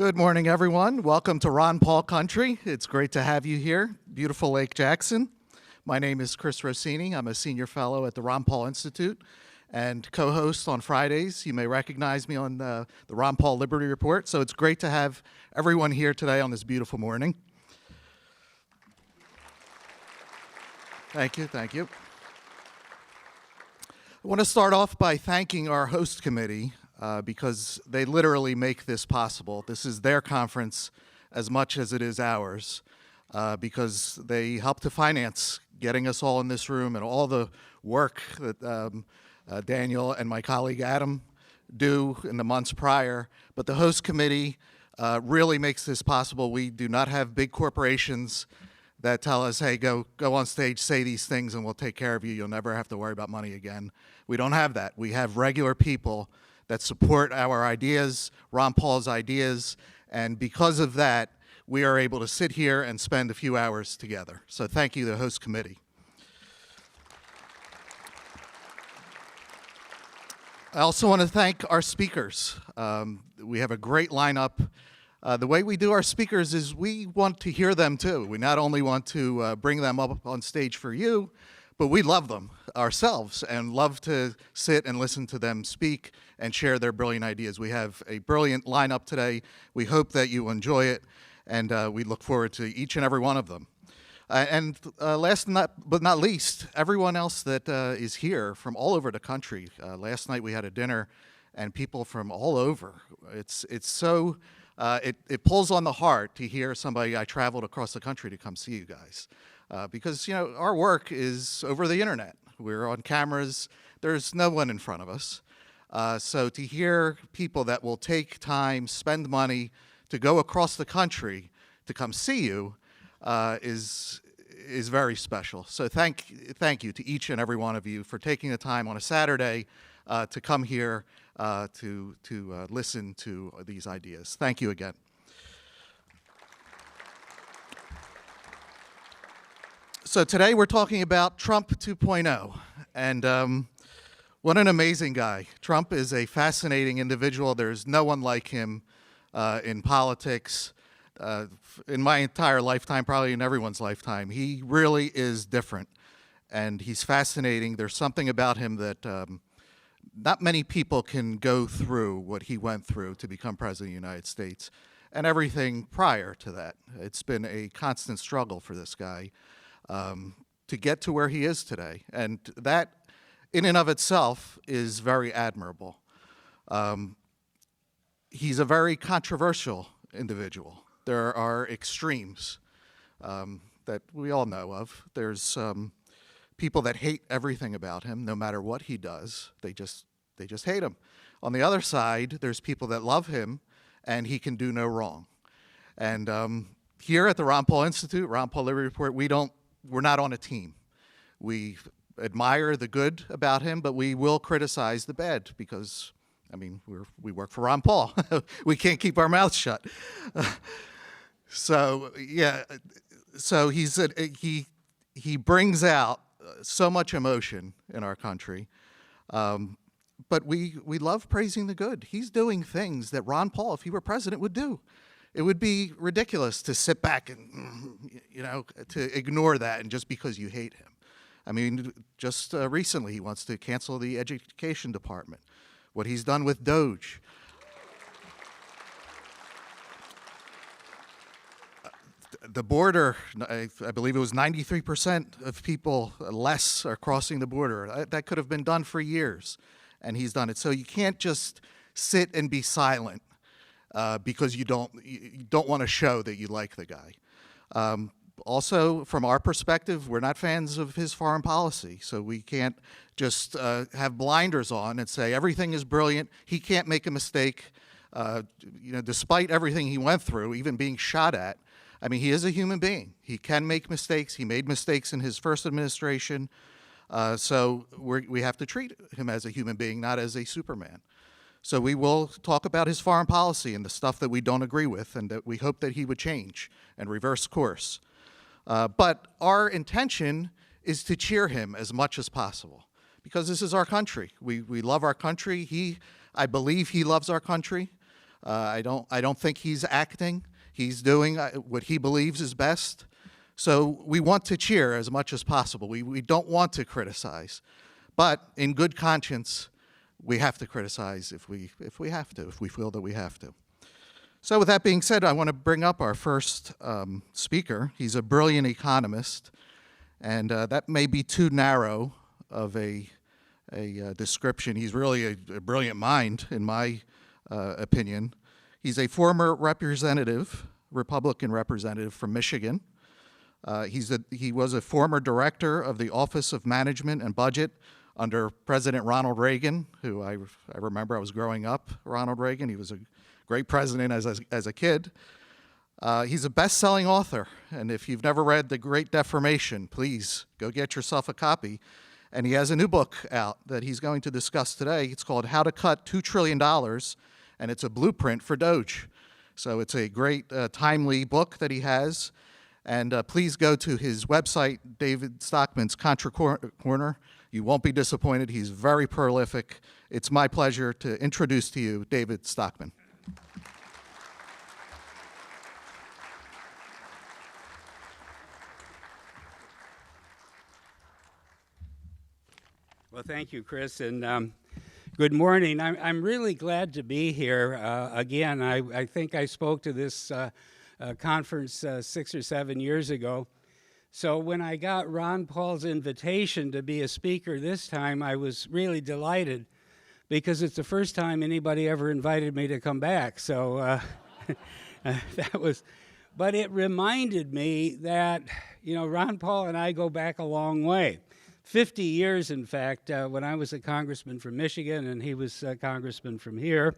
Good morning, everyone. Welcome to Ron Paul Country. It's great to have you here. Beautiful Lake Jackson. My name is Chris Rossini. I'm a senior fellow at the Ron Paul Institute and co-host on Fridays. You may recognize me on the Ron Paul Liberty Report. So it's great to have everyone here today on this beautiful morning. Thank you, thank you. I want to start off by thanking our host committee because they literally make this possible. This is their conference as much as it is ours because they help to finance getting us all in this room and all the work that Daniel and my colleague Adam do in the months prior. But the host committee really makes this possible. We do not have big corporations that tell us, hey, go on stage, say these things, and we'll take care of you. You'll never have to worry about money again. We don't have that. We have regular people that support our ideas, Ron Paul's ideas, and because of that, we are able to sit here and spend a few hours together. So thank you, the host committee. I also want to thank our speakers. We have a great lineup. The way we do our speakers is we want to hear them too. We not only want to bring them up on stage for you, but we love them ourselves and love to sit and listen to them speak and share their brilliant ideas. We have a brilliant lineup today. We hope that you enjoy it, and we look forward to each and every one of them. And last but not least, everyone else that is here from all over the country. Last night we had a dinner, and people from all over. It's so. It pulls on the heart to hear somebody. I traveled across the country to come see you guys because, you know, our work is over the internet. We're on cameras. There's no one in front of us. So to hear people that will take time, spend money to go across the country to come see you is very special. So thank you to each and every one of you for taking the time on a Saturday to come here to listen to these ideas. Thank you again. So today we're talking about Trump 2.0, and what an amazing guy. Trump is a fascinating individual. There's no one like him in politics. In my entire lifetime, probably in everyone's lifetime, he really is different, and he's fascinating. There's something about him that not many people can go through what he went through to become president of the United States and everything prior to that. It's been a constant struggle for this guy to get to where he is today. And that, in and of itself, is very admirable. He's a very controversial individual. There are extremes that we all know of. There's people that hate everything about him, no matter what he does. They just hate him. On the other side, there's people that love him, and he can do no wrong. And here at the Ron Paul Institute, Ron Paul Liberty Report, we're not on a team. We admire the good about him, but we will criticize the bad because, I mean, we work for Ron Paul. We can't keep our mouths shut. So yeah, so he brings out so much emotion in our country, but we love praising the good. He's doing things that Ron Paul, if he were president, would do. It would be ridiculous to sit back and, you know, to ignore that and just because you hate him. I mean, just recently he wants to cancel the education department. What he's done with Doge. The border, I believe it was 93% of people less are crossing the border. That could have been done for years, and he's done it. So you can't just sit and be silent because you don't want to show that you like the guy. Also, from our perspective, we're not fans of his foreign policy, so we can't just have blinders on and say everything is brilliant. He can't make a mistake. You know, despite everything he went through, even being shot at. I mean, he is a human being. He can make mistakes. He made mistakes in his first administration. So we have to treat him as a human being, not as a Superman. So we will talk about his foreign policy and the stuff that we don't agree with and that we hope that he would change and reverse course. But our intention is to cheer him as much as possible because this is our country. We love our country. I believe he loves our country. I don't think he's acting. He's doing what he believes is best. So we want to cheer as much as possible. We don't want to criticize. But in good conscience, we have to criticize if we have to, if we feel that we have to. So with that being said, I want to bring up our first speaker. He's a brilliant economist, and that may be too narrow of a description. He's really a brilliant mind, in my opinion. He's a former Republican representative from Michigan. He was a former director of the Office of Management and Budget under President Ronald Reagan, who I remember I was growing up, Ronald Reagan. He was a great president as a kid. He's a best-selling author, and if you've never read The Great Deformation, please go get yourself a copy. And he has a new book out that he's going to discuss today. It's called How to Cut $2 Trillion, and it's a blueprint for Doge. So it's a great, timely book that he has. And please go to his website, David Stockman's Contra Corner. You won't be disappointed. He's very prolific. It's my pleasure to introduce to you David Stockman. Well, thank you, Chris, and good morning. I'm really glad to be here again. I think I spoke to this conference 6 or 7 years ago. So when I got Ron Paul's invitation to be a speaker this time, I was really delighted because it's the first time anybody ever invited me to come back. So but it reminded me that, Ron Paul and I go back a long way. 50 years, in fact, when I was a congressman from Michigan and he was a congressman from here.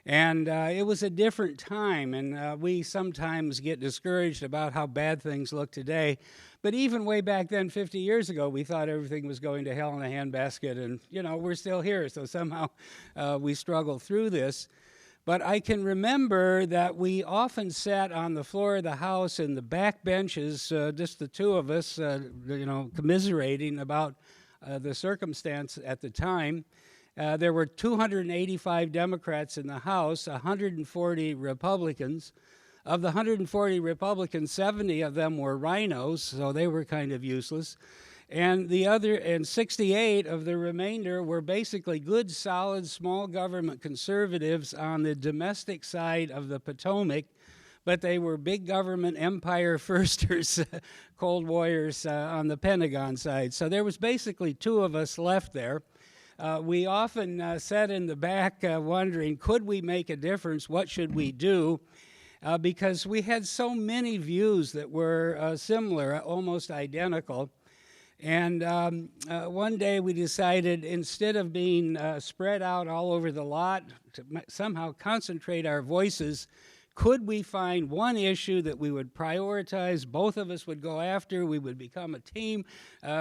And it was a different time, and we sometimes get discouraged about how bad things look today. But even way back then, 50 years ago, we thought everything was going to hell in a handbasket, and, we're still here, so somehow we struggle through this. But I can remember that we often sat on the floor of the House in the back benches, just the two of us, commiserating about the circumstance at the time. There were 285 Democrats in the House, 140 Republicans. Of the 140 Republicans, 70 of them were rhinos, so they were kind of useless. And 68 of the remainder were basically good, solid, small government conservatives on the domestic side of the Potomac, but they were big government empire firsters, cold warriors on the Pentagon side. So there was basically two of us left there. We often sat in the back wondering, could we make a difference? What should we do? Because we had so many views that were similar, almost identical. And one day we decided, instead of being spread out all over the lot, to somehow concentrate our voices, could we find one issue that we would prioritize, both of us would go after, we would become a team,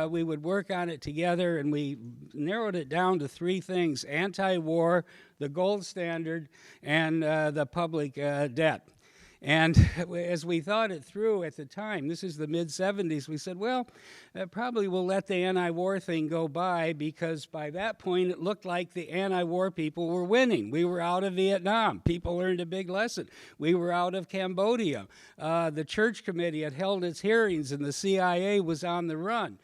we would work on it together, and we narrowed it down to three things: anti-war, the gold standard, and the public debt. And as we thought it through at the time, this is the mid-'70s, we said, well, probably we'll let the anti-war thing go by, because by that point it looked like the anti-war people were winning. We were out of Vietnam. People learned a big lesson. We were out of Cambodia. The Church Committee had held its hearings and the CIA was on the run.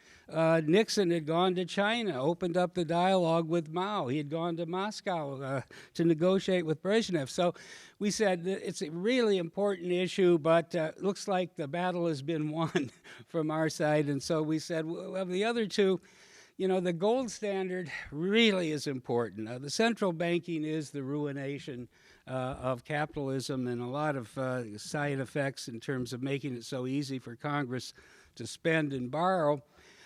Nixon had gone to China, opened up the dialogue with Mao. He had gone to Moscow to negotiate with Brezhnev. So we said that it's a really important issue, but looks like the battle has been won from our side. And so we said, well, the other two, the gold standard really is important. The central banking is the ruination of capitalism, and a lot of side effects in terms of making it so easy for Congress to spend and borrow.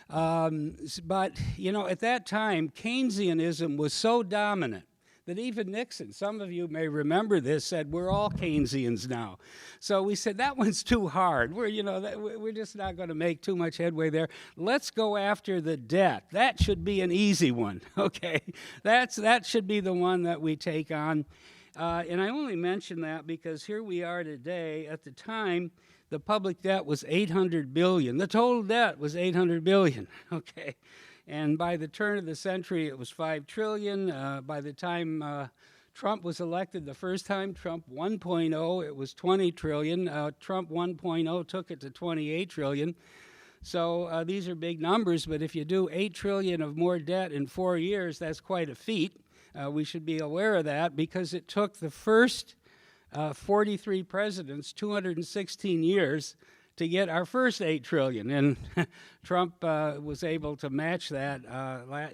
But, at that time, Keynesianism was so dominant that even Nixon, some of you may remember this, said, we're all Keynesians now. So we said, that one's too hard. We're just not going to make too much headway there. Let's go after the debt. That should be an easy one, okay? That should be the one that we take on. And I only mention that because here we are today. At the time, the public debt was $800 billion. The total debt was $800 billion, okay? And by the turn of the century, it was $5 trillion. By the time Trump was elected the first time, Trump 1.0, it was 20 trillion. Trump 1.0 took it to 28 trillion. So these are big numbers, but if you do 8 trillion of more debt in 4 years, that's quite a feat. We should be aware of that because it took the first 43 presidents 216 years to get our first 8 trillion, and Trump was able to match that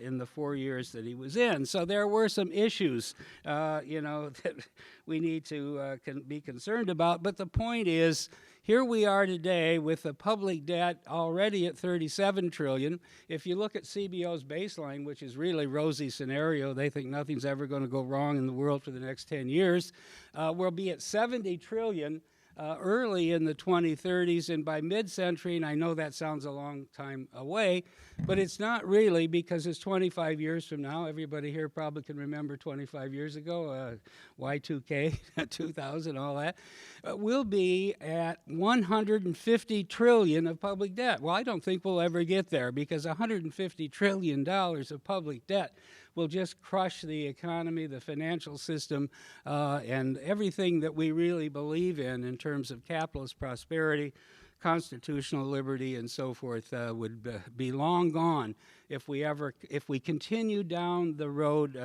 in the 4 years that he was in. So there were some issues, that we need to be concerned about. But the point is, here we are today with the public debt already at 37 trillion. If you look at CBO's baseline, which is really rosy scenario, they think nothing's ever going to go wrong in the world for the next 10 years, we'll be at 70 trillion early in the 2030s, and by mid-century, and I know that sounds a long time away, but it's not really, because it's 25 years from now. Everybody here probably can remember 25 years ago, Y2K, 2000, all that. We'll be at 150 trillion of public debt. Well, I don't think we'll ever get there, because $150 trillion of public debt will just crush the economy, the financial system, and everything that we really believe in terms of capitalist prosperity, constitutional liberty, and so forth would be long gone if we continue down the road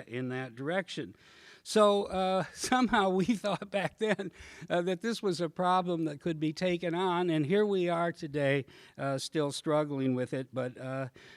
in that direction. So somehow we thought back then that this was a problem that could be taken on, and here we are today still struggling with it. But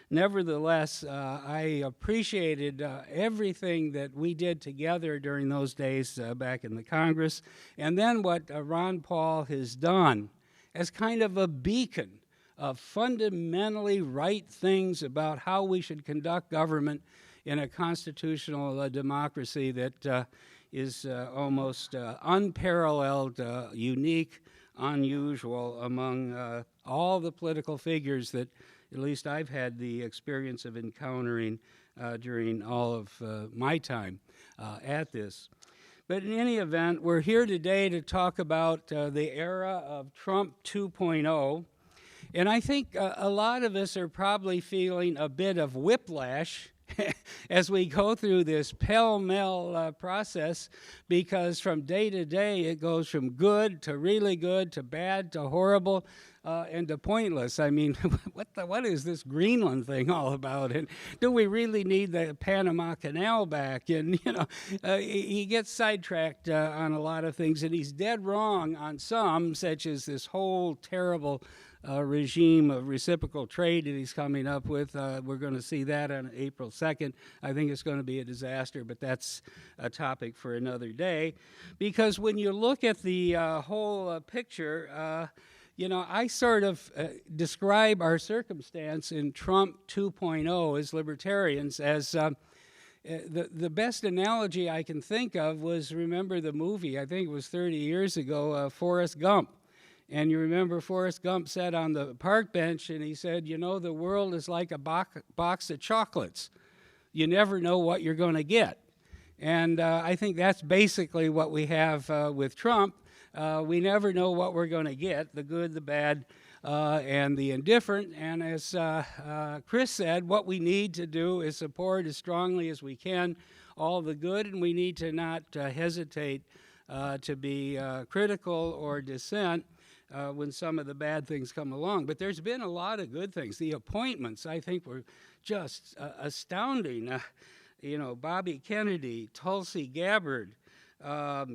nevertheless, I appreciated everything that we did together during those days back in the Congress, and then what Ron Paul has done as kind of a beacon of fundamentally right things about how we should conduct government in a constitutional democracy that is almost unparalleled, unique, unusual among all the political figures that at least I've had the experience of encountering during all of my time at this. But in any event, we're here today to talk about the era of Trump 2.0. And I think a lot of us are probably feeling a bit of whiplash as we go through this pell-mell process, because from day to day it goes from good to really good to bad to horrible and to pointless. I mean, what is this Greenland thing all about? And do we really need the Panama Canal back? And, he gets sidetracked on a lot of things, and he's dead wrong on some, such as this whole terrible regime of reciprocal trade that he's coming up with. We're going to see that on April 2nd. I think it's going to be a disaster, but that's a topic for another day. Because when you look at the whole picture, I sort of describe our circumstance in Trump 2.0 as libertarians as the best analogy I can think of was, remember the movie, I think it was 30 years ago, Forrest Gump. And you remember Forrest Gump sat on the park bench and he said, the world is like a box of chocolates. You never know what you're going to get. And I think that's basically what we have with Trump. We never know what we're going to get, the good, the bad, and the indifferent. And as Chris said, what we need to do is support as strongly as we can all the good, and we need to not hesitate to be critical or dissent when some of the bad things come along. But there's been a lot of good things. The appointments, I think, were just astounding. Bobby Kennedy, Tulsi Gabbard,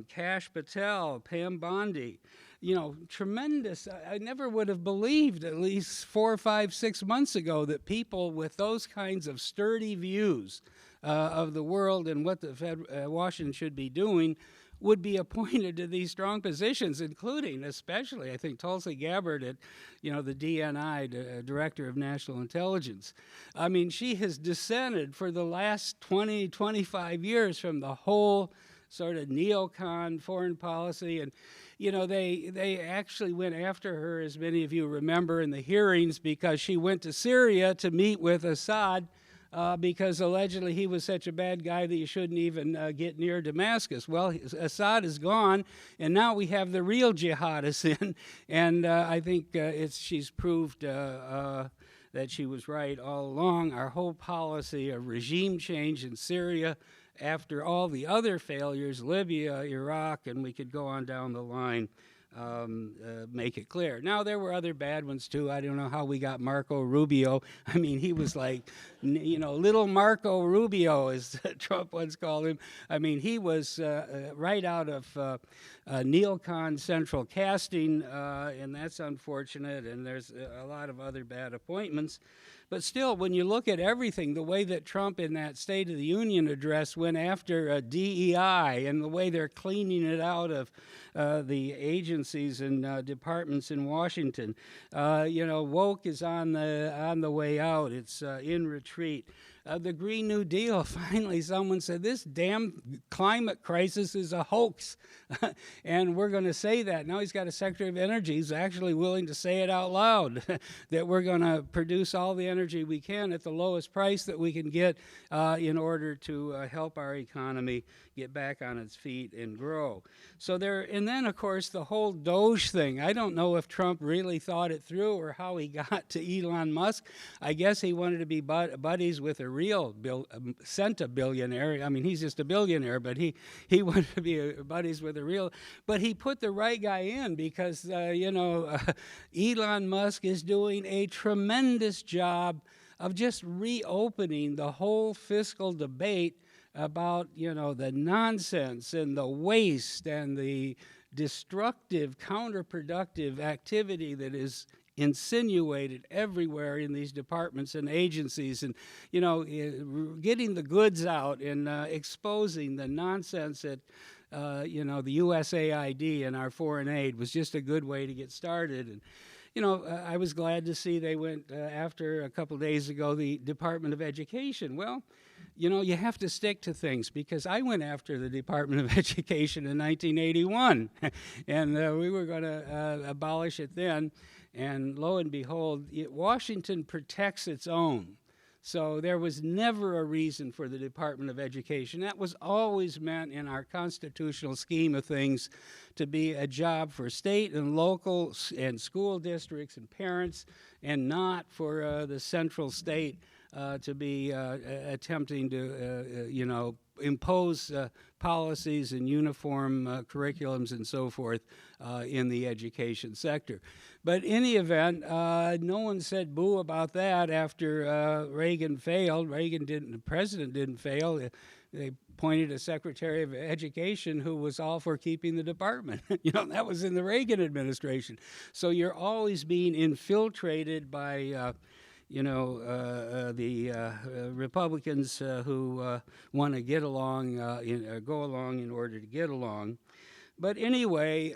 Kash Patel, Pam Bondi, tremendous. I never would have believed at least 4, 5, 6 months ago that people with those kinds of sturdy views of the world and what Washington should be doing would be appointed to these strong positions, including, especially, I think, Tulsi Gabbard at, the DNI, Director of National Intelligence. I mean, she has descended for the last 20, 25 years from the whole sort of neocon foreign policy. And, they actually went after her, as many of you remember, in the hearings because she went to Syria to meet with Assad because allegedly he was such a bad guy that you shouldn't even get near Damascus. Well, Assad is gone, and now we have the real jihadists in, and I think she's proved that she was right all along. Our whole policy of regime change in Syria after all the other failures, Libya, Iraq, and we could go on down the line, make it clear. Now, there were other bad ones, too. I don't know how we got Marco Rubio. I mean, he was like, little Marco Rubio, as Trump once called him. I mean, he was right out of neocon central casting, and that's unfortunate, and there's a lot of other bad appointments. But still, when you look at everything, the way that Trump in that State of the Union address went after DEI and the way they're cleaning it out of the agencies and departments in Washington, woke is on the way out. It's in retreat. The Green New Deal, finally someone said, this damn climate crisis is a hoax. And we're going to say that. Now he's got a Secretary of Energy who's actually willing to say it out loud, that we're going to produce all the energy we can at the lowest price that we can get in order to help our economy get back on its feet and grow. So and then, of course, the whole Doge thing. I don't know if Trump really thought it through or how he got to Elon Musk. I guess he wanted to be buddies with a real centibillionaire. I mean, he's just a billionaire, but he wanted to be buddies with a real. But he put the right guy in because, Elon Musk is doing a tremendous job of just reopening the whole fiscal debate about, the nonsense and the waste and the destructive, counterproductive activity that is insinuated everywhere in these departments and agencies, and getting the goods out and exposing the nonsense that the USAID and our foreign aid was just a good way to get started. And I was glad to see they went after a couple days ago the Department of Education. Well, you have to stick to things, because I went after the Department of Education in 1981, and we were going to abolish it then. And lo and behold, Washington protects its own. So there was never a reason for the Department of Education. That was always meant in our constitutional scheme of things to be a job for state and local and school districts and parents, and not for the central state to be attempting to, impose policies and uniform curriculums and so forth in the education sector. But in any event, no one said boo about that after Reagan failed. The president didn't fail. They appointed a Secretary of Education who was all for keeping the department. That was in the Reagan administration. So you're always being infiltrated by the Republicans who want to get along, go along in order to get along. But anyway,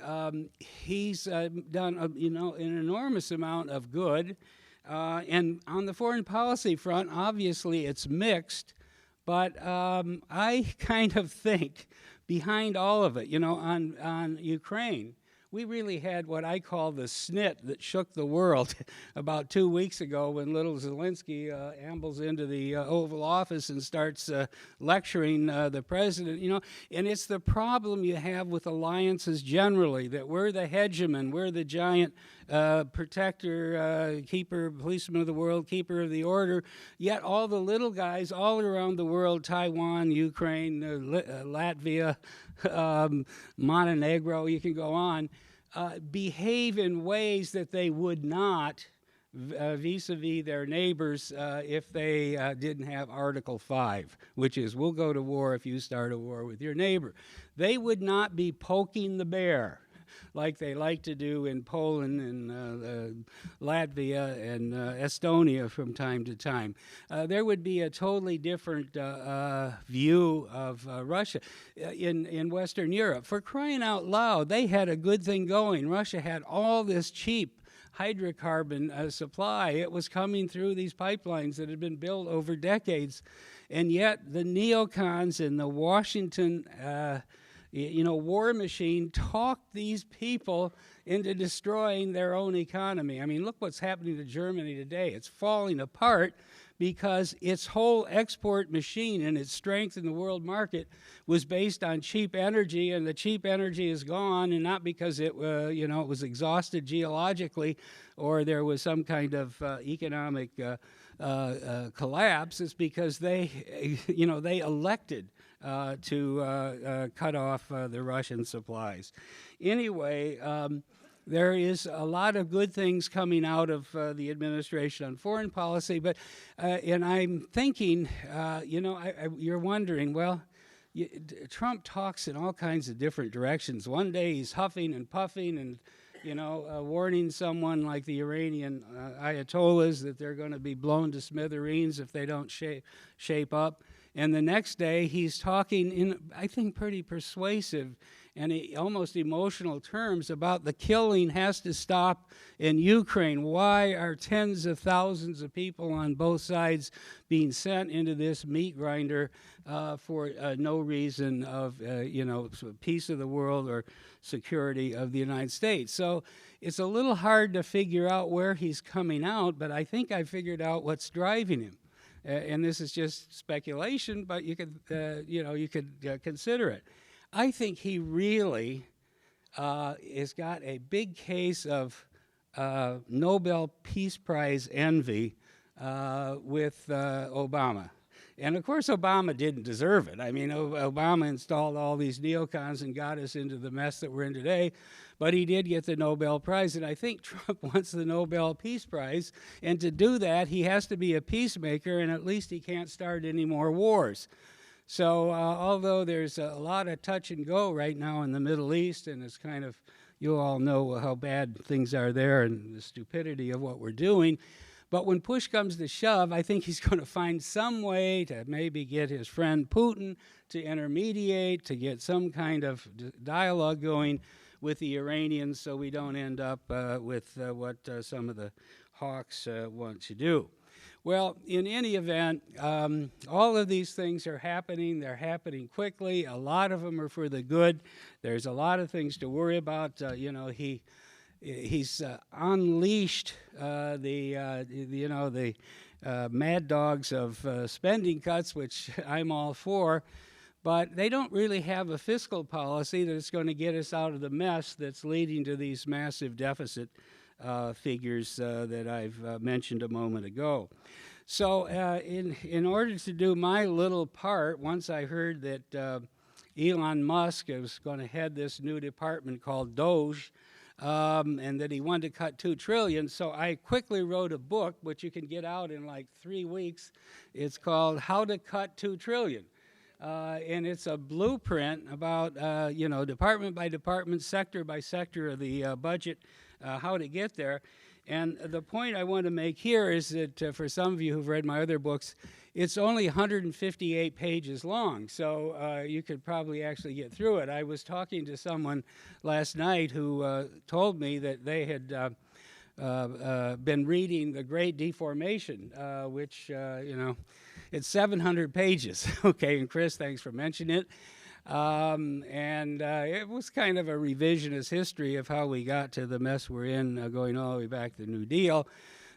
he's done, an enormous amount of good. And on the foreign policy front, obviously it's mixed. But I kind of think behind all of it, on Ukraine, we really had what I call the snit that shook the world about 2 weeks ago when little Zelensky ambles into the Oval Office and starts lecturing the president, and it's the problem you have with alliances generally, that we're the hegemon, we're the giant protector, keeper, policeman of the world, keeper of the order, yet all the little guys all around the world, Taiwan, Ukraine, Latvia, Montenegro, you can go on, behave in ways that they would not vis-a-vis their neighbors if they didn't have Article 5, which is, we'll go to war if you start a war with your neighbor. They would not be poking the bear like they like to do in Poland and Latvia and Estonia from time to time. There would be a totally different view of Russia in Western Europe. For crying out loud, they had a good thing going. Russia had all this cheap hydrocarbon supply. It was coming through these pipelines that had been built over decades. And yet the neocons in the Washington war machine talked these people into destroying their own economy. I mean, look what's happening to Germany today. It's falling apart because its whole export machine and its strength in the world market was based on cheap energy, and the cheap energy is gone, and not because it was exhausted geologically or there was some kind of economic collapse. It's because they elected to cut off the Russian supplies. Anyway, there is a lot of good things coming out of the administration on foreign policy, but and I'm thinking, you're wondering, well, Trump talks in all kinds of different directions. One day he's huffing and puffing and warning someone like the Iranian Ayatollahs that they're going to be blown to smithereens if they don't shape up. And the next day he's talking in, I think, pretty persuasive and almost emotional terms about the killing has to stop in Ukraine. Why are tens of thousands of people on both sides being sent into this meat grinder for no reason of, peace of the world or security of the United States? So it's a little hard to figure out where he's coming out, but I think I figured out what's driving him. And this is just speculation, but you could, consider it. I think he really has got a big case of Nobel Peace Prize envy with Obama. And of course, Obama didn't deserve it. I mean, Obama installed all these neocons and got us into the mess that we're in today, but he did get the Nobel Prize, and I think Trump wants the Nobel Peace Prize, and to do that, he has to be a peacemaker, and at least he can't start any more wars. So although there's a lot of touch and go right now in the Middle East, and it's kind of, you all know how bad things are there and the stupidity of what we're doing, but when push comes to shove, I think he's going to find some way to maybe get his friend Putin to intermediate, to get some kind of dialogue going with the Iranians so we don't end up with what some of the hawks want to do. Well, in any event, all of these things are happening. They're happening quickly. A lot of them are for the good. There's a lot of things to worry about. He's unleashed the mad dogs of spending cuts, which I'm all for, but they don't really have a fiscal policy that's going to get us out of the mess that's leading to these massive deficit figures that I've mentioned a moment ago. So in order to do my little part, once I heard that Elon Musk was going to head this new department called DOGE, and that he wanted to cut $2 trillion. So I quickly wrote a book, which you can get out in like 3 weeks. It's called How to Cut $2 Trillion. And it's a blueprint about, department by department, sector by sector of the budget, how to get there. And the point I want to make here is that for some of you who've read my other books, it's only 158 pages long, so you could probably actually get through it. I was talking to someone last night who told me that they had been reading The Great Deformation, which, it's 700 pages. Okay, and Chris, thanks for mentioning it. It was kind of a revisionist history of how we got to the mess we're in, going all the way back to the New Deal.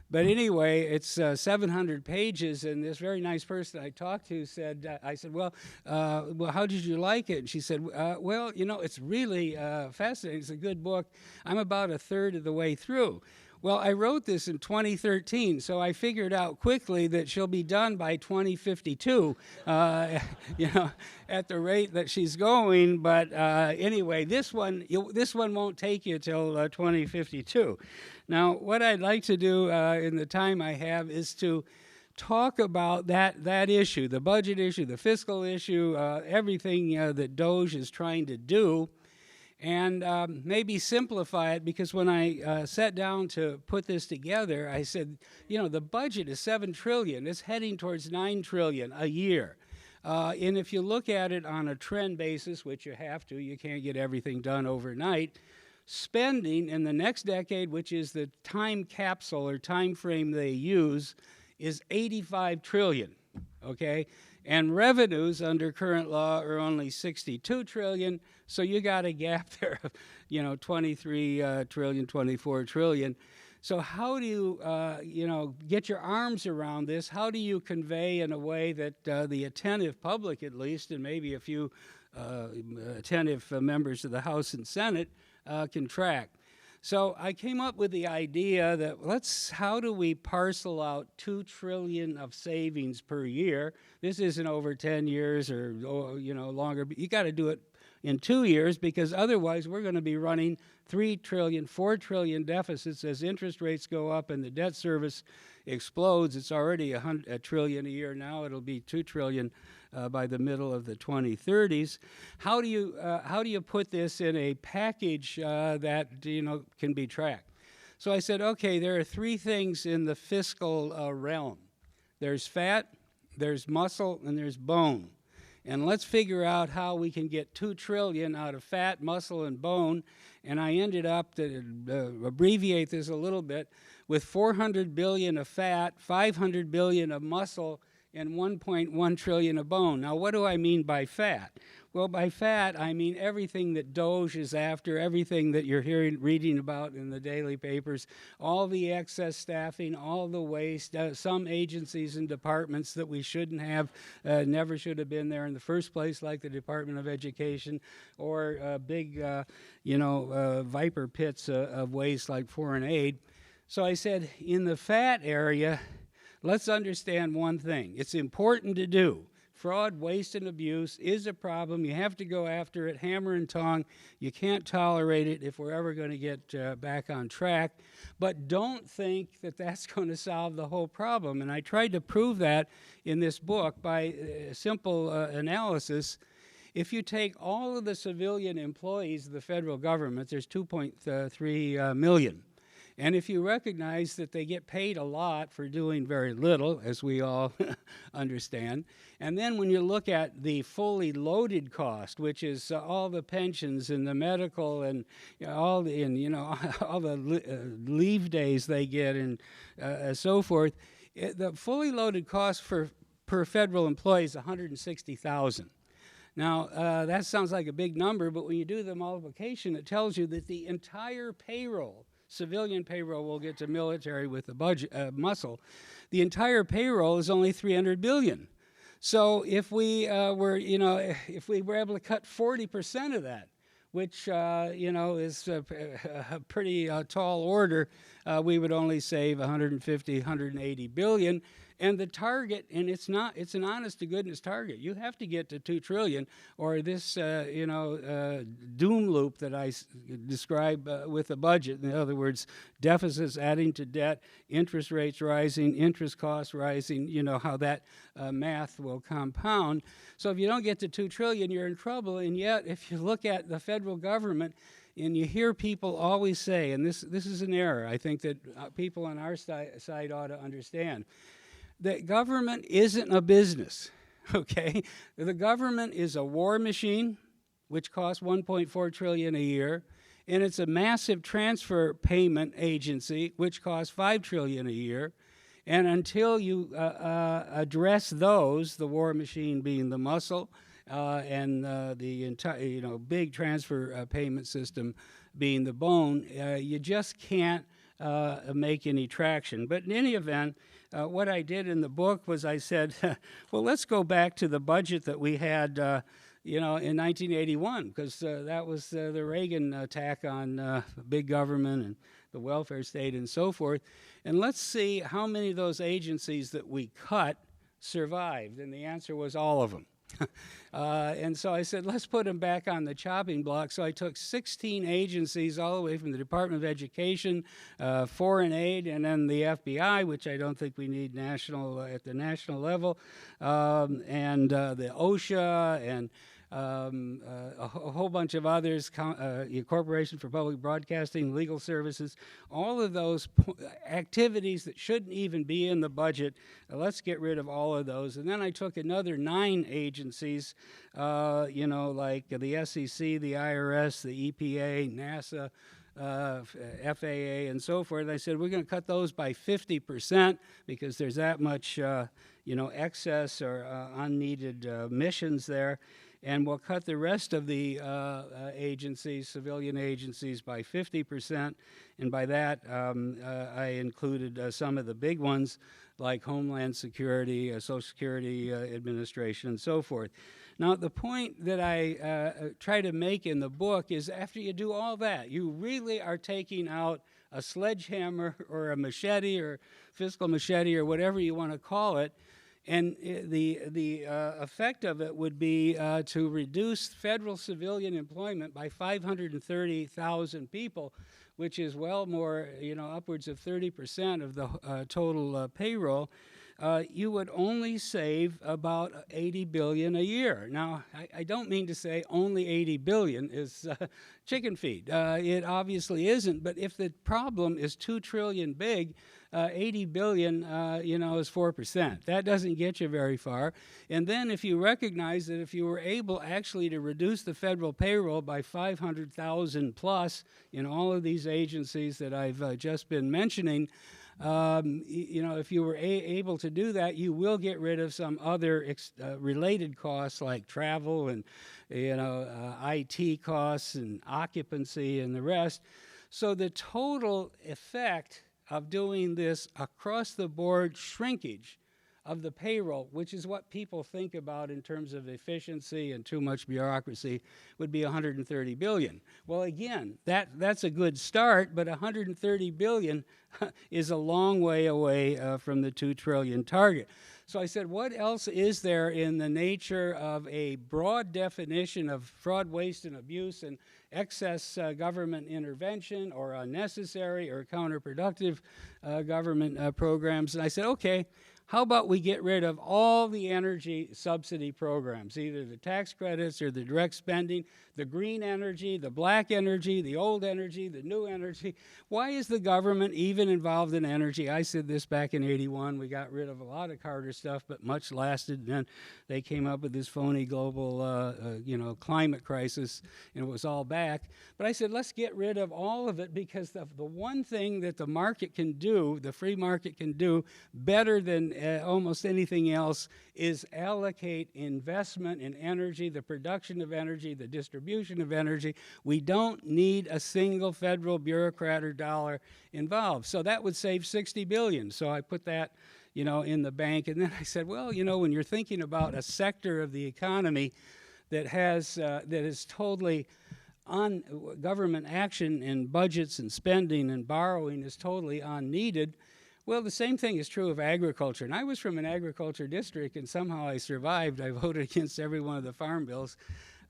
But anyway, it's 700 pages, and this very nice person I talked to said, I said, well, how did you like it? And she said, well, it's really fascinating. It's a good book. I'm about a third of the way through. Well, I wrote this in 2013, so I figured out quickly that she'll be done by 2052, at the rate that she's going. But anyway, this one won't take you till 2052. Now, what I'd like to do in the time I have is to talk about that issue, the budget issue, the fiscal issue, everything that DOGE is trying to do, and maybe simplify it, because when I sat down to put this together, I said, the budget is $7 trillion. It's heading towards $9 trillion a year. And if you look at it on a trend basis, which you have to, you can't get everything done overnight, spending in the next decade, which is the time capsule or time frame they use, is $85 trillion, okay? And revenues under current law are only $62 trillion, so you got a gap there of, 23 trillion, 24 trillion. So how do you, get your arms around this? How do you convey in a way that the attentive public, at least, and maybe a few attentive members of the House and Senate can track? So I came up with the idea that how do we parcel out $2 trillion of savings per year? This isn't over 10 years or longer, but you got to do it in 2 years, because otherwise we're going to be running 3 trillion, 4 trillion deficits as interest rates go up and the debt service explodes. It's already a trillion a year now. It'll be 2 trillion by the middle of the 2030s. How do you put this in a package that can be tracked? So I said, okay, there are 3 things in the fiscal realm. There's fat, there's muscle, and there's bone. And let's figure out how we can get 2 trillion out of fat, muscle, and bone. And I ended up, to abbreviate this a little bit, with 400 billion of fat, 500 billion of muscle, and 1.1 trillion of bone. Now, what do I mean by fat? Well, by fat, I mean everything that Doge is after, everything that you're reading about in the daily papers, all the excess staffing, all the waste, some agencies and departments that we shouldn't have, never should have been there in the first place, like the Department of Education, or big, viper pits of waste like foreign aid. So I said, in the fat area, let's understand one thing. It's important to do. Fraud, waste, and abuse is a problem. You have to go after it, hammer and tong. You can't tolerate it if we're ever going to get back on track. But don't think that that's going to solve the whole problem. And I tried to prove that in this book by simple analysis. If you take all of the civilian employees of the federal government, there's 2.3 million. And if you recognize that they get paid a lot for doing very little, as we all understand, and then when you look at the fully loaded cost, which is all the pensions and the medical and all the leave days they get and so forth, the fully loaded cost per federal employee is $160,000. Now, that sounds like a big number, but when you do the multiplication, it tells you that the entire payroll, civilian payroll, we'll get to military with the budget muscle, the entire payroll is only $300 billion. So if we were able to cut 40% of that, which is a pretty tall order, we would only save 150, 180 billion. And the target, and it's an honest to goodness target. You have to get to 2 trillion, or this doom loop that I describe with the budget. In other words, deficits adding to debt, interest rates rising, interest costs rising. You know how that math will compound. So if you don't get to 2 trillion, you're in trouble. And yet, if you look at the federal government, and you hear people always say, and this is an error, I think that people on our side ought to understand, that government isn't a business, okay? The government is a war machine, which costs $1.4 trillion a year, and it's a massive transfer payment agency, which costs $5 trillion a year. And until you address those, the war machine being the muscle, and the entire, big transfer payment system being the bone, you just can't make any traction. But in any event, what I did in the book was I said, well, let's go back to the budget that we had, in 1981, because that was the Reagan attack on big government and the welfare state and so forth. And let's see how many of those agencies that we cut survived. And the answer was all of them. And so I said, let's put them back on the chopping block. So I took 16 agencies all the way from the Department of Education, foreign aid, and then the FBI, which I don't think we need at the national level, and the OSHA, and a whole bunch of others, Corporation for Public Broadcasting, Legal Services, all of those activities that shouldn't even be in the budget. Let's get rid of all of those. And then I took another 9 agencies, like the SEC, the IRS, the EPA, NASA, FAA, and so forth. I said, we're going to cut those by 50% because there's that much, excess or unneeded missions there. and we'll cut the rest of the agencies, civilian agencies, by 50%. And by that, I included some of the big ones like Homeland Security, Social Security Administration, and so forth. Now, the point that I try to make in the book is after you do all that, you really are taking out a sledgehammer or a machete or fiscal machete or whatever you want to call it, and the effect of it would be to reduce federal civilian employment by 530,000 people, which is well more, upwards of 30% of the total payroll. You would only save about $80 billion a year. Now, I don't mean to say only $80 billion is chicken feed. It obviously isn't, but if the problem is $2 trillion big, 80 billion, is 4%. That doesn't get you very far. And then if you recognize that if you were able actually to reduce the federal payroll by 500,000 plus in all of these agencies that I've just been mentioning, if you were able to do that, you will get rid of some other related costs like travel and, IT costs and occupancy and the rest. So the total effect of doing this across-the-board shrinkage of the payroll, which is what people think about in terms of efficiency and too much bureaucracy, would be 130 billion. Well, again, that's a good start, but 130 billion is a long way away from the 2 trillion target. So I said, what else is there in the nature of a broad definition of fraud, waste, and abuse and excess government intervention or unnecessary or counterproductive government programs? And I said, okay, how about we get rid of all the energy subsidy programs, either the tax credits or the direct spending, the green energy, the black energy, the old energy, the new energy. Why is the government even involved in energy? I said this back in '81. We got rid of a lot of Carter stuff, but much lasted. And then they came up with this phony global, climate crisis, and it was all back. But I said, let's get rid of all of it because the one thing that the market can do, the free market can do better than almost anything else is allocate investment in energy, the production of energy, the distribution of energy. We don't need a single federal bureaucrat or dollar involved. So that would save $60 billion. So I put that, in the bank. And then I said, well, when you're thinking about a sector of the economy that is totally on government action and budgets and spending and borrowing is totally unneeded. Well, the same thing is true of agriculture. And I was from an agriculture district, and somehow I survived. I voted against every one of the farm bills.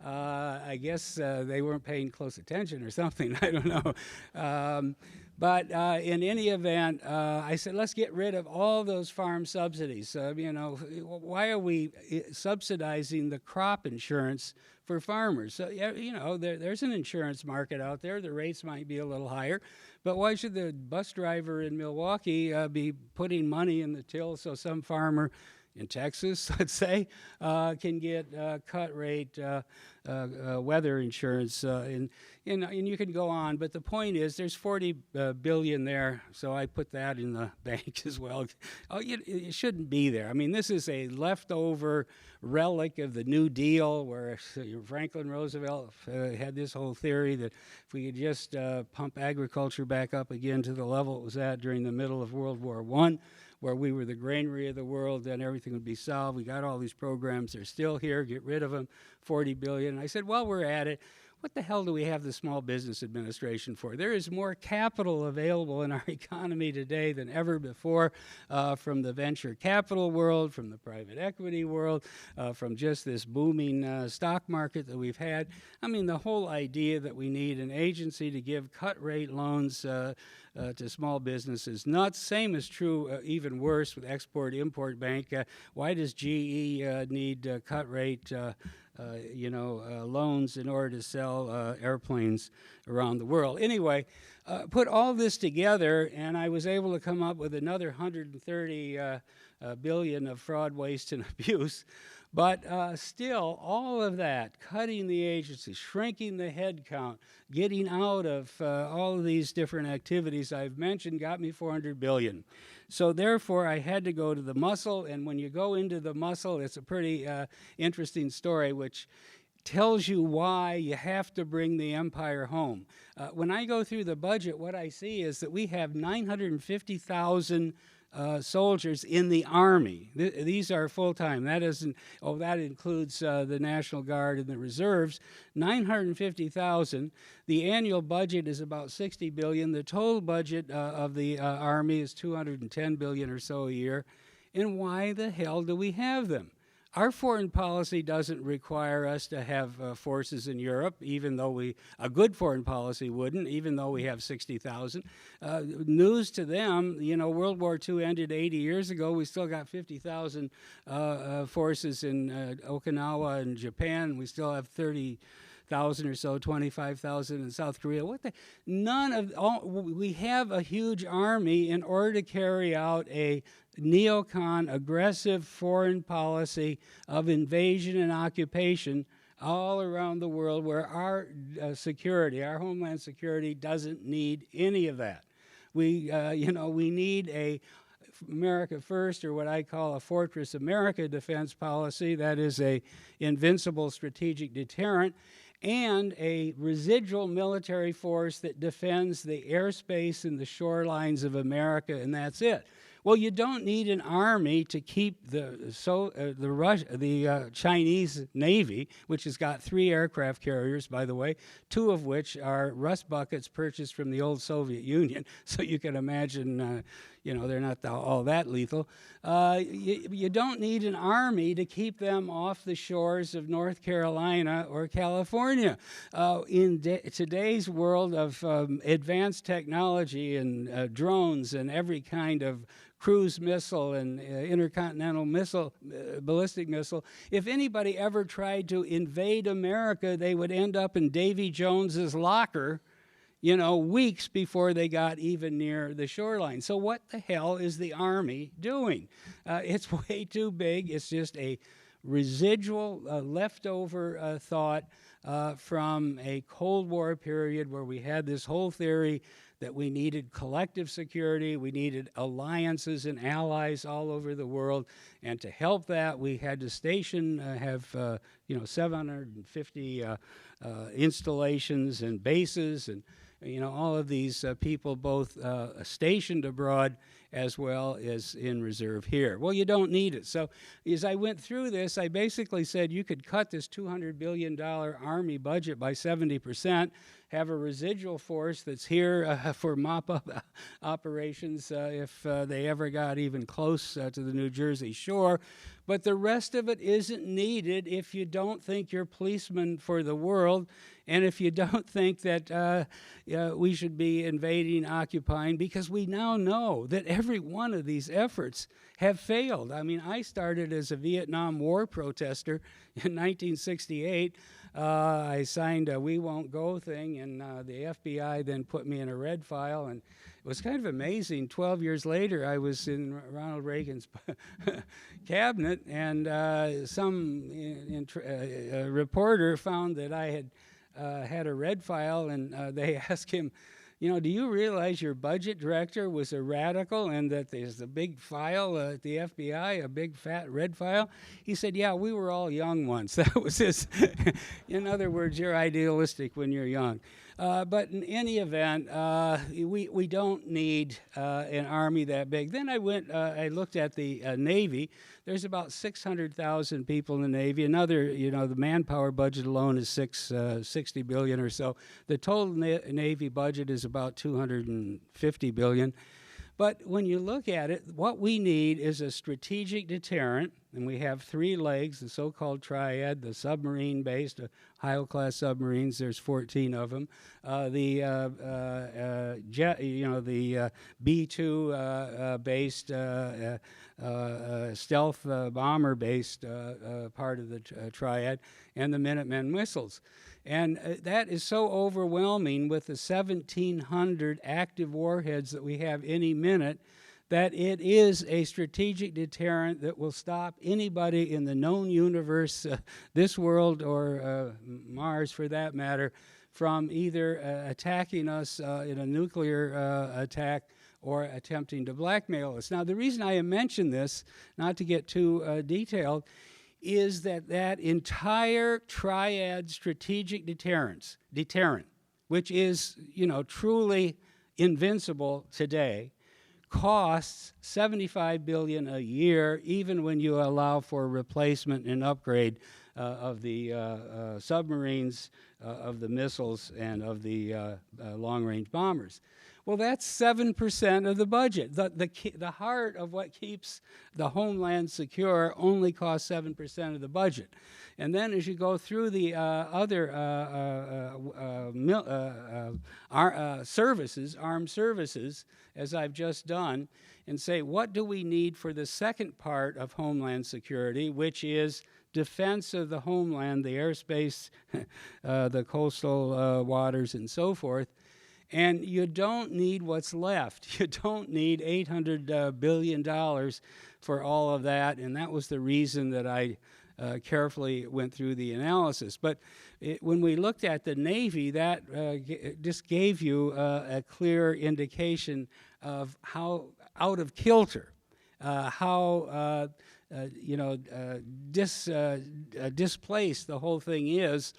I guess they weren't paying close attention or something. I don't know. But in any event, I said, let's get rid of all those farm subsidies. Why are we subsidizing the crop insurance for farmers? So, there's an insurance market out there. The rates might be a little higher. But why should the bus driver in Milwaukee be putting money in the till so some farmer in Texas, let's say, can get cut rate weather insurance, and you can go on. But the point is, there's $40 billion there, so I put that in the bank as well. It shouldn't be there. I mean, this is a leftover relic of the New Deal, where Franklin Roosevelt had this whole theory that if we could just pump agriculture back up again to the level it was at during the middle of World War I, where we were the granary of the world, then everything would be solved. We got all these programs. They're still here. Get rid of them, $40 billion. And I said, well, we're at it. What the hell do we have the Small Business Administration for? There is more capital available in our economy today than ever before, from the venture capital world, from the private equity world, from just this booming stock market that we've had. I mean, the whole idea that we need an agency to give cut-rate loans to small businesses. Not same is true, even worse with Export-Import Bank. Why does GE need cut-rate loans in order to sell airplanes around the world? Anyway, put all this together, and I was able to come up with another 130 billion of fraud, waste, and abuse. But still, all of that, cutting the agency, shrinking the head count, getting out of all of these different activities I've mentioned, got me $400 billion. So therefore, I had to go to the muscle, and when you go into the muscle, it's a pretty interesting story, which tells you why you have to bring the empire home. When I go through the budget, what I see is that we have 950,000 soldiers in the Army. These are full-time. That isn't. Oh, that includes the National Guard and the reserves. 950,000. The annual budget is about 60 billion. The total budget of the Army is 210 billion or so a year. And why the hell do we have them? Our foreign policy doesn't require us to have forces in Europe, even though a good foreign policy wouldn't, even though we have 60,000. News to them, World War II ended 80 years ago. We still got 50,000 forces in Okinawa and Japan. We still have 30,000 or so, 25,000 in South Korea. We have a huge army in order to carry out a neocon, aggressive foreign policy of invasion and occupation all around the world, where our security, our homeland security, doesn't need any of that. We need a America First, or what I call a Fortress America defense policy, that is a invincible strategic deterrent, and a residual military force that defends the airspace and the shorelines of America, and that's it. Well, you don't need an army to keep the Chinese Navy, which has got 3 aircraft carriers, by the way, 2 of which are rust buckets purchased from the old Soviet Union. So you can imagine, they're not all that lethal. You don't need an army to keep them off the shores of North Carolina or California. In today's world of advanced technology and drones and every kind of cruise missile and intercontinental missile, ballistic missile, if anybody ever tried to invade America, they would end up in Davy Jones's locker, weeks before they got even near the shoreline. So what the hell is the Army doing? It's way too big. It's just a residual, leftover thought from a Cold War period where we had this whole theory that we needed collective security, we needed alliances and allies all over the world, and to help that, we had to have 750 installations and bases, and all of these people, both stationed abroad as well as in reserve here. Well, you don't need it. So as I went through this, I basically said you could cut this $200 billion Army budget by 70%, have a residual force that's here for mop-up operations if they ever got even close to the New Jersey shore. But the rest of it isn't needed if you don't think you're policemen for the world, and if you don't think that we should be invading, occupying, because we now know that every one of these efforts have failed. I mean, I started as a Vietnam War protester in 1968. I signed a We Won't Go thing, and the FBI then put me in a red file, and it was kind of amazing. 12 years later, I was in Ronald Reagan's cabinet, and some reporter found that I had a red file, and they asked him, do you realize your budget director was a radical and that there's a big file at the FBI, a big fat red file? He said, yeah, we were all young once. That was his. In other words, you're idealistic when you're young. But in any event, we don't need an army that big. Then I looked at the Navy. There's about 600,000 people in the Navy. Another, the manpower budget alone is 60 billion or so. The total Navy budget is about 250 billion. But when you look at it, what we need is a strategic deterrent, and we have 3 legs, the so-called triad, the submarine-based, Ohio-class submarines, there's 14 of them, the B-2-based stealth bomber-based part of the triad, and the Minuteman missiles. And that is so overwhelming with the 1,700 active warheads that we have any minute that it is a strategic deterrent that will stop anybody in the known universe, this world or Mars for that matter, from either attacking us in a nuclear attack or attempting to blackmail us. Now, the reason I mention this, not to get too detailed, is that entire triad strategic deterrent, which is, truly invincible today, costs $75 billion a year, even when you allow for replacement and upgrade of the submarines, of the missiles, and of the long-range bombers. Well, that's 7% of the budget. The heart of what keeps the homeland secure only costs 7% of the budget. And then as you go through the other armed services, as I've just done, and say, what do we need for the second part of homeland security, which is defense of the homeland, the airspace, the coastal waters, and so forth. And you don't need what's left. You don't need $800 billion for all of that, and that was the reason that I carefully went through the analysis. But when we looked at the Navy, that just gave you a clear indication of how out of kilter, how displaced the whole thing is.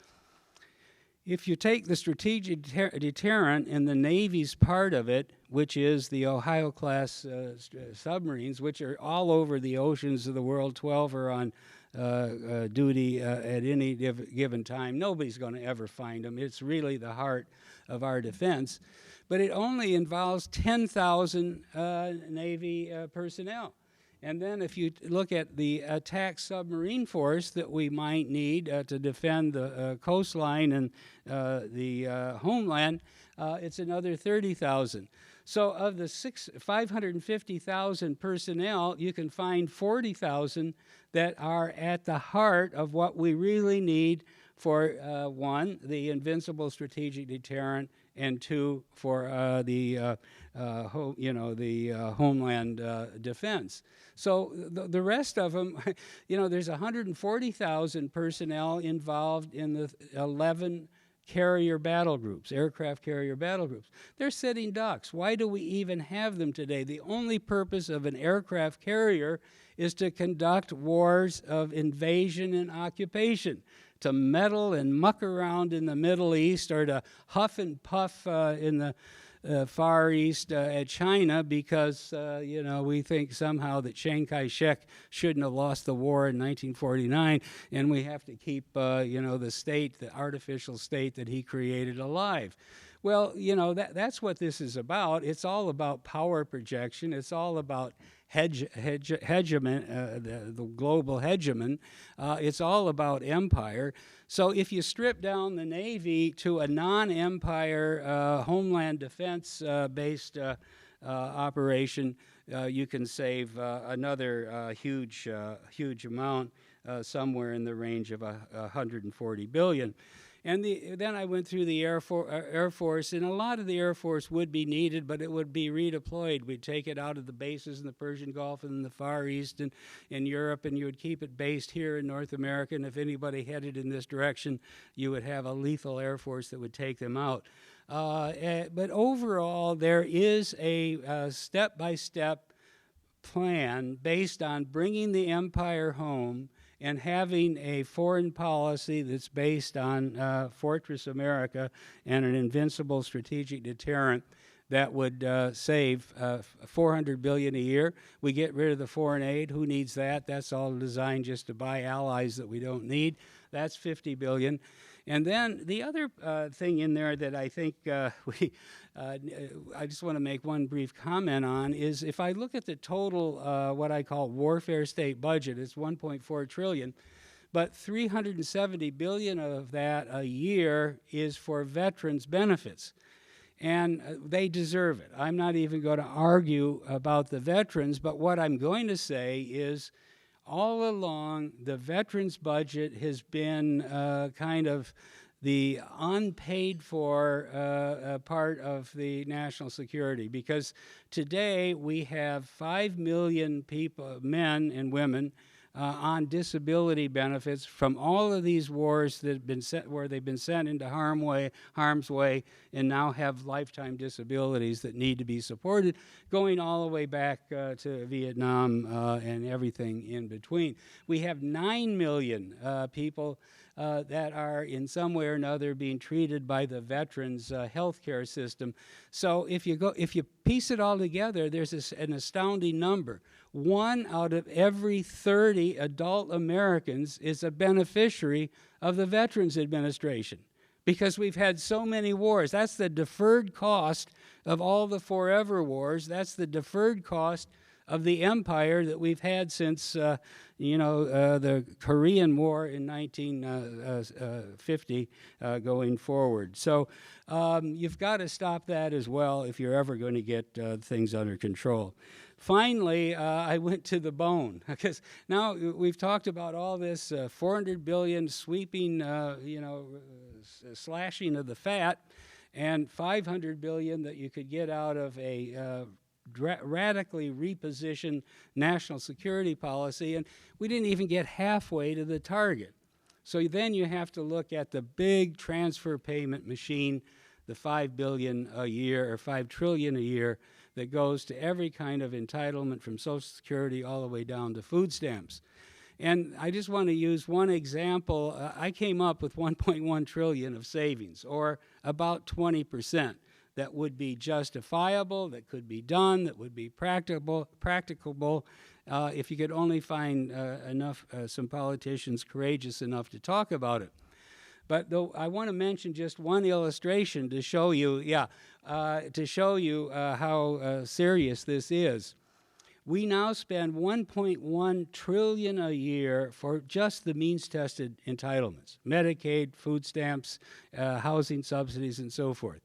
If you take the strategic deterrent and the Navy's part of it, which is the Ohio-class submarines, which are all over the oceans of the world, 12 are on duty at any given time. Nobody's going to ever find them. It's really the heart of our defense. But it only involves 10,000 Navy personnel. And then if you look at the attack submarine force that we might need to defend the coastline and the homeland, it's another 30,000. So of the 550,000 personnel, you can find 40,000 that are at the heart of what we really need for, one, the invincible strategic deterrent, and two, for the homeland defense. So the rest of them, there's 140,000 personnel involved in the 11 carrier battle groups, aircraft carrier battle groups. They're sitting ducks. Why do we even have them today? The only purpose of an aircraft carrier is to conduct wars of invasion and occupation, to meddle and muck around in the Middle East, or to huff and puff in the Far East at China because, we think somehow that Chiang Kai-shek shouldn't have lost the war in 1949, and we have to keep, the state, the artificial state that he created, alive. Well, that's what this is about. It's all about power projection. It's all about hegemon, the global hegemon. It's all about empire. So if you strip down the Navy to a non-empire homeland defense-based operation, you can save another huge amount, somewhere in the range of $140 billion. And then I went through the Air Force, and a lot of the Air Force would be needed, but it would be redeployed. We'd take it out of the bases in the Persian Gulf and in the Far East and in Europe, and you would keep it based here in North America, and if anybody headed in this direction, you would have a lethal Air Force that would take them out. But overall, there is a step-by-step plan based on bringing the empire home and having a foreign policy that's based on Fortress America and an invincible strategic deterrent that would save $400 billion a year. We get rid of the foreign aid. Who needs that? That's all designed just to buy allies that we don't need. That's $50 billion. And then the other thing in there that I think I just want to make one brief comment on is if I look at the total, what I call warfare state budget, it's $1.4 trillion, but $370 billion of that a year is for veterans benefits. And they deserve it. I'm not even going to argue about the veterans, but what I'm going to say is all along, the veterans budget has been kind of the unpaid for part of the national security, because today we have 5 million people, men and women, on disability benefits from all of these wars that have been where they've been sent into harm's way and now have lifetime disabilities that need to be supported, going all the way back to Vietnam and everything in between. We have 9 million people that are in some way or another being treated by the veterans' health care system. So if you piece it all together, there's an astounding number. 1 out of every 30 adult Americans is a beneficiary of the Veterans Administration because we've had so many wars. That's the deferred cost of all the forever wars. That's the deferred cost of the empire that we've had since, the Korean War in 1950 going forward. So you've got to stop that as well if you're ever going to get things under control. Finally, I went to the bone, because now we've talked about all this 400 billion sweeping, slashing of the fat, and 500 billion that you could get out of a radically repositioned national security policy, and we didn't even get halfway to the target. So then you have to look at the big transfer payment machine, the $5 billion a year or $5 trillion a year that goes to every kind of entitlement from Social Security all the way down to food stamps. And I just want to use one example. I came up with 1.1 trillion of savings, or about 20%. That would be justifiable, that could be done, that would be practicable, if you could only find some politicians courageous enough to talk about it. But though I want to mention just one illustration to show you, how serious this is. We now spend 1.1 trillion a year for just the means-tested entitlements, Medicaid, food stamps, housing subsidies, and so forth.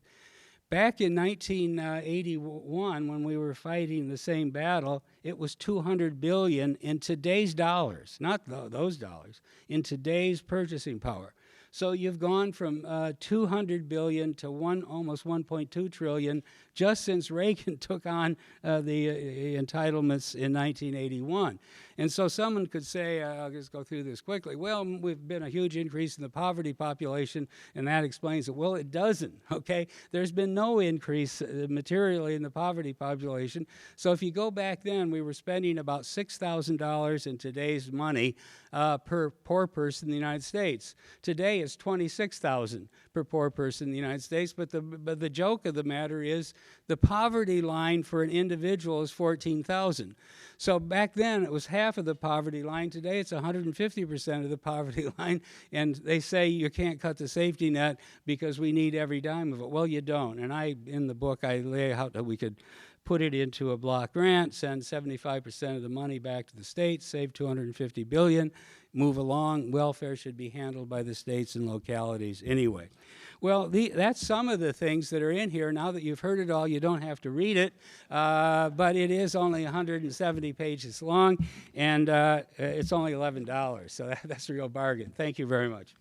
Back in 1981, when we were fighting the same battle, it was 200 billion in today's dollars, not those dollars, in today's purchasing power. So you've gone from 200 billion to almost 1.2 trillion just since Reagan took on the entitlements in 1981. And so someone could say, I'll just go through this quickly, well, we've been a huge increase in the poverty population, and that explains it. Well, it doesn't, okay? There's been no increase materially in the poverty population. So if you go back then, we were spending about $6,000 in today's money per poor person in the United States. Today, it's $26,000 per poor person in the United States, but the joke of the matter is the poverty line for an individual is $14,000. So back then, it was half of the poverty line. Today, it's 150% of the poverty line, and they say you can't cut the safety net because we need every dime of it. Well, you don't, and in the book, I lay out that we could put it into a block grant, send 75% of the money back to the states, save $250 billion, move along. Welfare should be handled by the states and localities anyway. Well, that's some of the things that are in here. Now that you've heard it all, you don't have to read it, but it is only 170 pages long, and it's only $11, so that's a real bargain. Thank you very much.